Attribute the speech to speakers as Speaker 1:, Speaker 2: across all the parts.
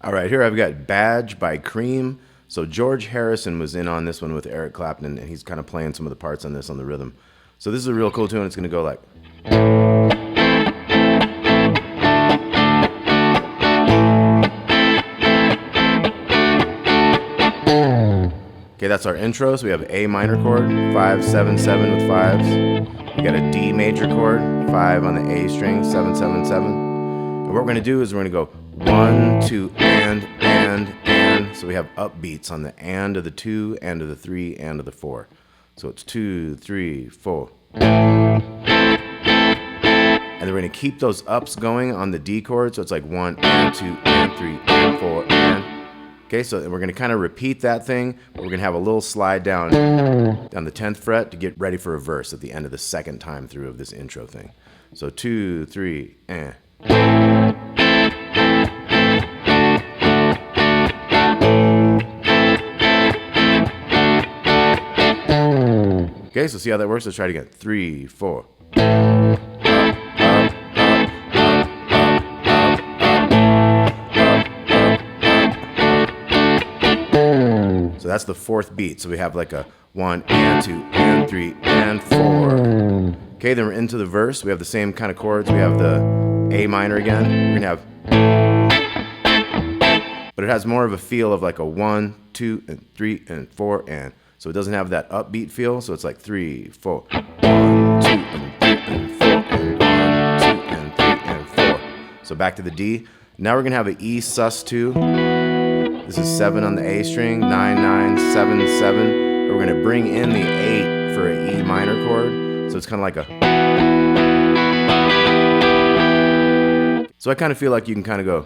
Speaker 1: All right, here I've got Badge by Cream. So George Harrison was in on this one with Eric Clapton, and he's kind of playing some of the parts on this on the rhythm. So this is a real cool tune. It's going to go like... Okay, that's our intro. So we have A minor chord, 5, 7, 7 with 5s. We got a D major chord, 5 on the A string, 7, 7, 7. And what we're going to do is we're going to go 1, 2, and. So we have upbeats on the and of the 2, and of the 3, and of the 4. So it's 2, 3, 4. And then we're going to keep those ups going on the D chord. So it's like 1, and 2, and 3, and 4, and. Okay, so we're going to kind of repeat that thing, but we're going to have a little slide down on the 10th fret to get ready for a verse at the end of the second time through of this intro thing. So 2, 3, and. Okay, so see how that works? Let's try it again. 3, 4. So that's the fourth beat. So we have like a 1, and 2, and 3, and 4. Okay, then we're into the verse. We have the same kind of chords. We have the A minor again. We're going to have... But it has more of a feel of like a 1, 2, and 3, and 4, and... So it doesn't have that upbeat feel, so it's like 3, 4, 1, 2, and 3, and 4, and 1, 2, and 3, and 4. So back to the D. Now we're gonna have an E sus2. This is 7 on the A string, 9, 9, 7, 7. We're gonna bring in the 8 for an E minor chord. So it's kind of like a... So I kind of feel like you can kind of go...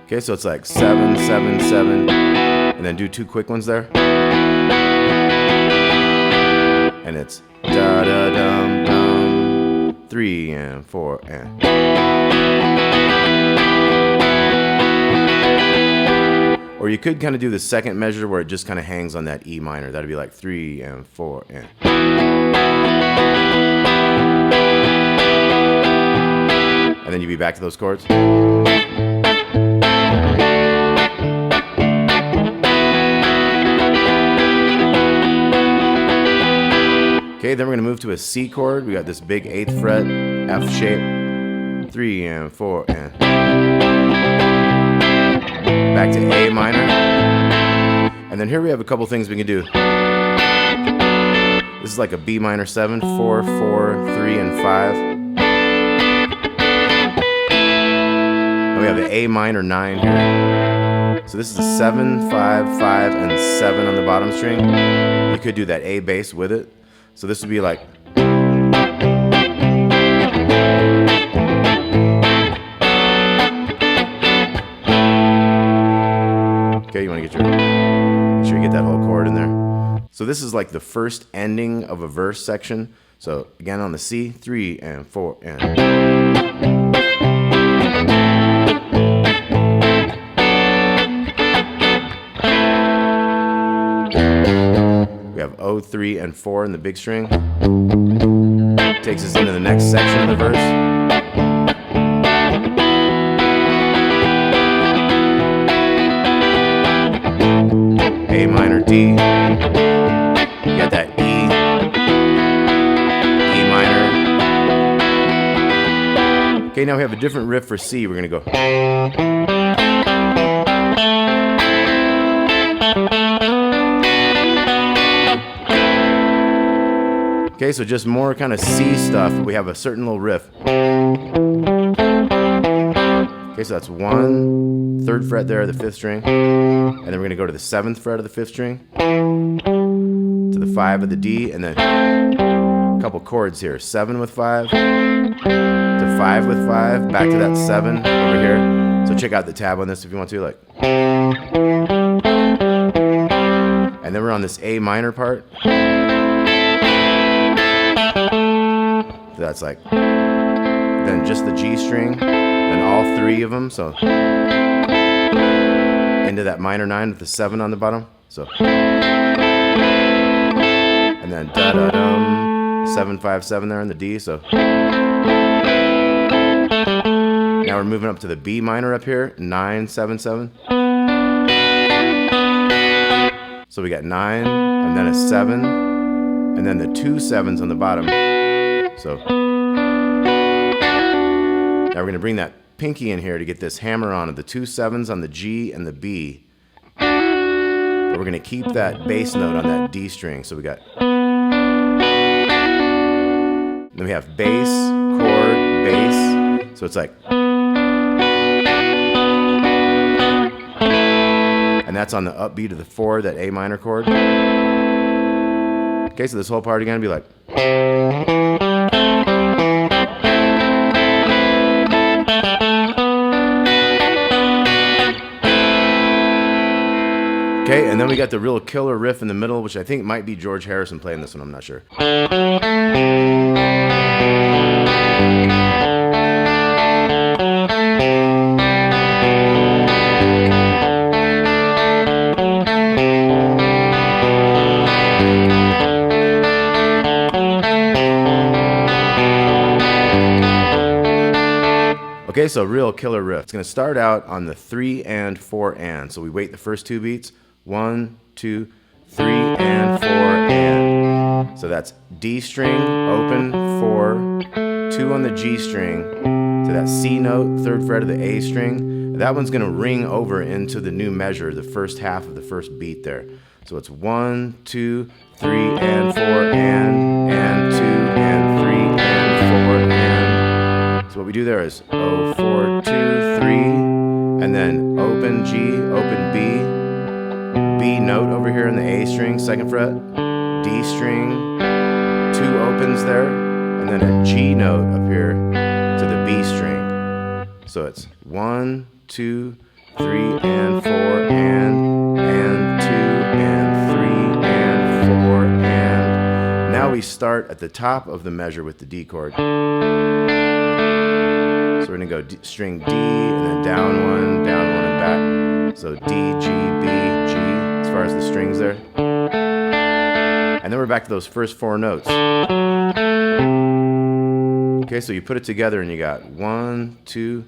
Speaker 1: Okay, so it's like 7, 7, 7, and then do 2 quick ones there. And it's da da dum dum, 3 and 4 and. Or you could kind of do the second measure where it just kind of hangs on that E minor. That'd be like 3 and 4 and. And then you'd be back to those chords. Okay, then we're going to move to a C chord. We got this big 8th fret, F shape, 3 and 4 and. Back to A minor. And then here we have a couple things we can do. This is like a B minor 7, 4, 4, 3, and 5. And we have the A minor 9 here. So this is a 7, 5, 5, and 7 on the bottom string. You could do that A bass with it. So this would be like... Okay, you want to make sure you get that whole chord in there. So this is like the first ending of a verse section. So again on the C, 3 and 4 and. We have O, 3, and 4 in the big string. Takes us into the next section of the verse. A minor D. You got that E. E minor. Okay, now we have a different riff for C. We're going to go. Okay, so just more kind of C stuff. We have a certain little riff. Okay, so that's 1, 3rd fret there, the 5th string. And then we're going to go to the 7th fret of the 5th string. To the 5 of the D, and then a couple chords here. 7 with 5. To 5 with 5. Back to that 7 over here. So check out the tab on this if you want to. Like. And then we're on this A minor part. That's like, then just the G string, then all 3 of them, so into that minor 9 with the 7 on the bottom, so, and then da da dum, 7, 5, 7 there on the D, so. Now we're moving up to the B minor up here, 9, 7, 7. So we got 9, and then a 7, and then the 2 7s on the bottom. So now we're going to bring that pinky in here to get this hammer on of the 2 7s on the G and the B. But we're going to keep that bass note on that D string. So we got, then we have bass, chord, bass. So it's like, and that's on the upbeat of the 4, that A minor chord. Okay, so this whole part again would be like. Okay, and then we got the real killer riff in the middle, which I think might be George Harrison playing this one, I'm not sure. Okay, so real killer riff. It's going to start out on the 3 and 4 and. So we wait the first 2 beats. 1, 2, 3 and 4 and. So that's D string, open, 4, 2 on the G string to that C note, 3rd fret of the A string. That one's going to ring over into the new measure, the first half of the first beat there. So it's 1, 2, 3 and 4 and 2 and 3 and 4 and. So what we do there is 0, 4, 2, 3, and then open G, open B, B note over here in the A string, 2nd fret, D string, 2 opens there, and then a G note up here to the B string. So it's 1, 2, 3 and 4 and 2 and 3 and 4 and. Now we start at the top of the measure with the D chord. So we're going to go string D and then down one and back. So D, G, B, G, as far as the strings there. And then we're back to those first 4 notes. Okay, so you put it together and you got 1, 2.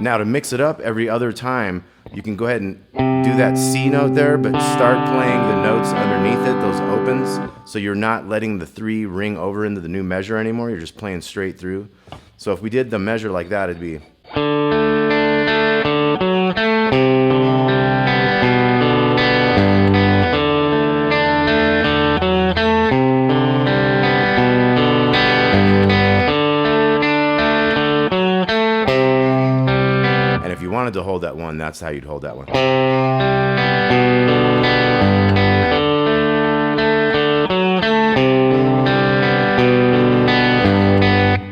Speaker 1: Now to mix it up every other time, you can go ahead and do that C note there, but start playing the notes underneath it, those opens, so you're not letting the 3 ring over into the new measure anymore, you're just playing straight through. So if we did the measure like that, it'd be. If you wanted to hold that one, that's how you'd hold that one.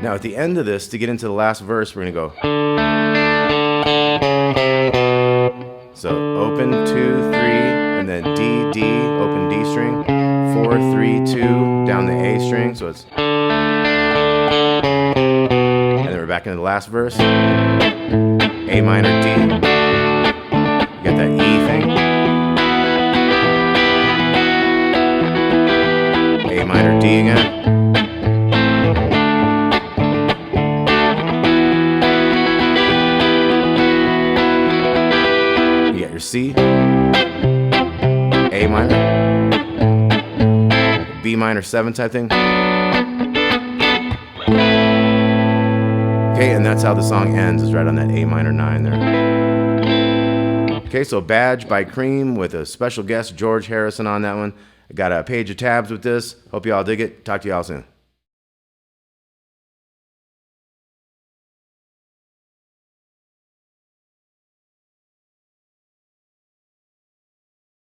Speaker 1: Now at the end of this, to get into the last verse, we're going to go. So open 2, 3, and then D, D, open D string, 4, 3, 2, down the A string, so it's. And then we're back into the last verse. A minor D. You got that E thing. A minor D again. You got your C. A minor. B minor 7 type thing. Okay, and that's how the song ends, is right on that A minor 9 there. Okay, so Badge by Cream with a special guest, George Harrison, on that one. I got a page of tabs with this. Hope you all dig it. Talk to you all soon.